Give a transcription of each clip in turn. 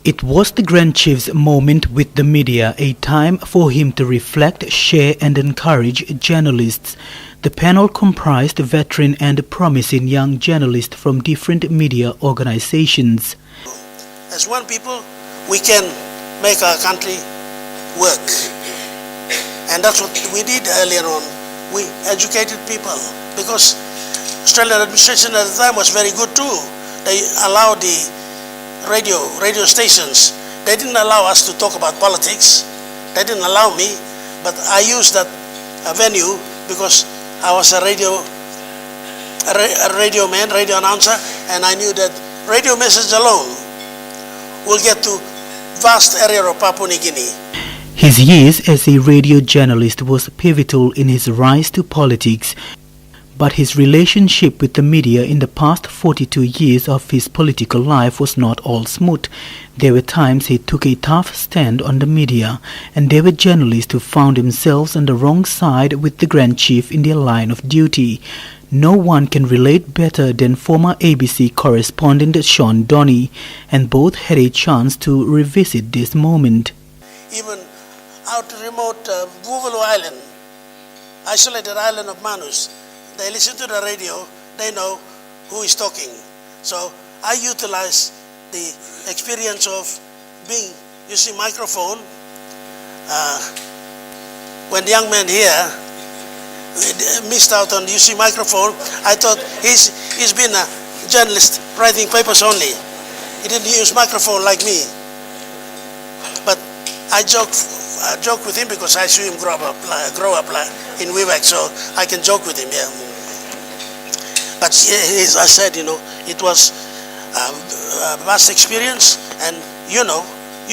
It was the Grand Chief's moment with the media, a time for him to reflect, share and encourage journalists. The panel comprised veteran and promising young journalists from different media organizations. As one people, we can make our country work. And that's what we did earlier on. We educated people because Australian administration at the time was very good too. They allowed the radio stations. They didn't allow us to talk about politics. They didn't allow me, but I used that venue because I was a radio man, radio announcer, and I knew that radio message alone will get to vast area of Papua New Guinea. His years as a radio journalist was pivotal in his rise to politics. But his relationship with the media in the past 42 years of his political life was not all smooth. There were times he took a tough stand on the media, and there were journalists who found themselves on the wrong side with the Grand Chief in their line of duty. No one can relate better than former ABC correspondent Sean Donny, and both had a chance to revisit this moment. Even out remote Buvalu Island, isolated island of Manus, they listen to the radio, they know who is talking. So I utilize the experience of being using microphone. When the young man here missed out on using microphone, I thought he's been a journalist writing papers only. He didn't use microphone like me. But I joke with him because I saw him grow up in Wewak, so I can joke with him, yeah. But as I said, it was a vast experience, and you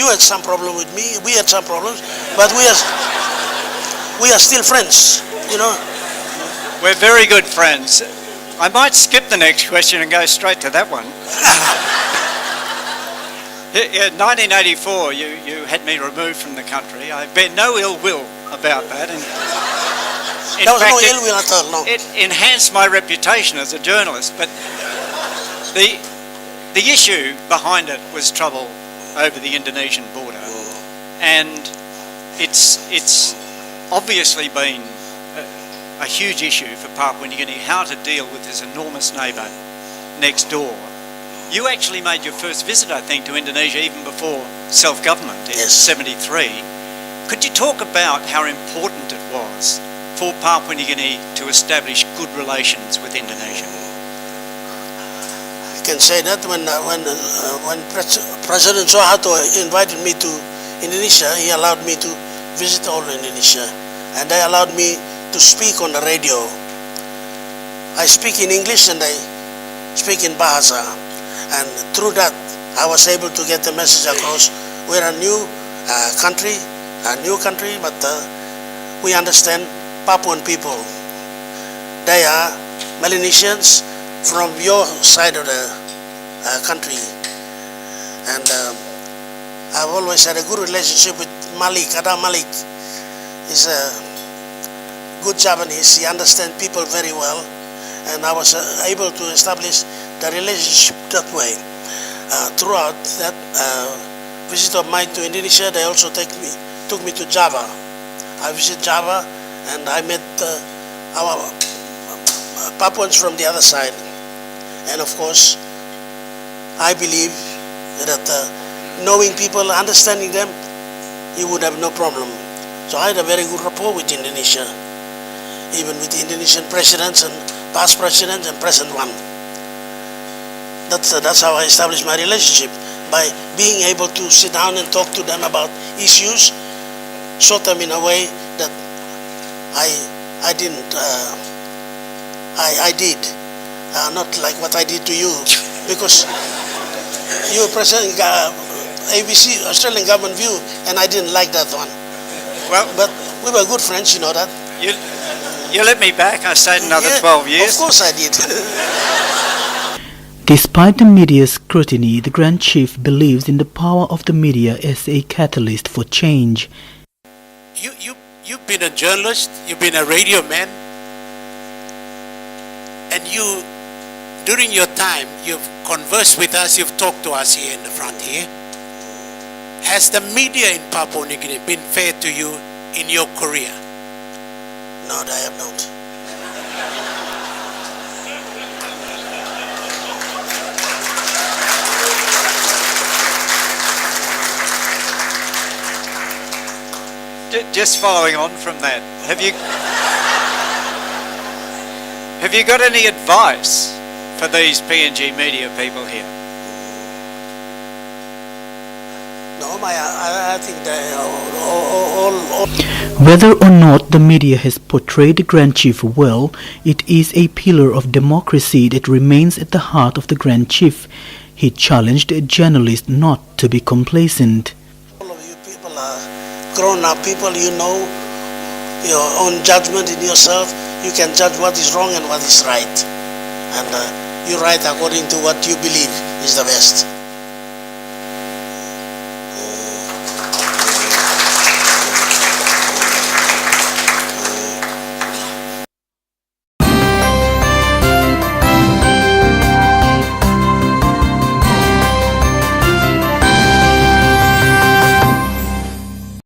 had some problem with me, we had some problems, but we are still friends, We're very good friends. I might skip the next question and go straight to that one. In 1984, you had me removed from the country. I bear no ill will about that. And there was no ill will at all, no. It enhanced my reputation as a journalist, but the issue behind it was trouble over the Indonesian border, and it's obviously been a huge issue for Papua New Guinea, how to deal with this enormous neighbour next door. You actually made your first visit, I think, to Indonesia even before self-government in '73. Could you talk about how important it was for Papua New Guinea to establish good relations with Indonesia? I can say that when President Suharto invited me to Indonesia, he allowed me to visit all Indonesia, and they allowed me to speak on the radio. I speak in English and I speak in Bahasa, and through that I was able to get the message across. We're a new country, but we understand Papuan people. They are Melanesians from your side of the country, and I've always had a good relationship with Malik. Adam Malik is a good Japanese. He understands people very well, and I was able to establish the relationship that way. Throughout that visit of mine to Indonesia, they also took me to Java. I visited Java, and I met our Papuans from the other side. And of course, I believe that knowing people, understanding them, you would have no problem. So I had a very good rapport with Indonesia, even with the Indonesian presidents and past presidents and present one. That's how I established my relationship, by being able to sit down and talk to them about issues, sort them in a way that I did, not like what I did to you, because you were presenting ABC, Australian government view, and I didn't like that one. Well, but we were good friends, you know that. You let me back. I stayed another 12 years. Of course I did. Despite the media's scrutiny, the Grand Chief believes in the power of the media as a catalyst for change. You've been a journalist, you've been a radio man, and during your time, you've conversed with us, you've talked to us here in the front here. Has the media in Papua New Guinea been fair to you in your career? No, I have not. Just following on from that, have you got any advice for these PNG media people here? No, I think they all. Whether or not the media has portrayed the Grand Chief well, it is a pillar of democracy that remains at the heart of the Grand Chief. He challenged journalists not to be complacent. All of you people are grown-up people. You know your own judgment in yourself. You can judge what is wrong and what is right, and you write according to what you believe is the best.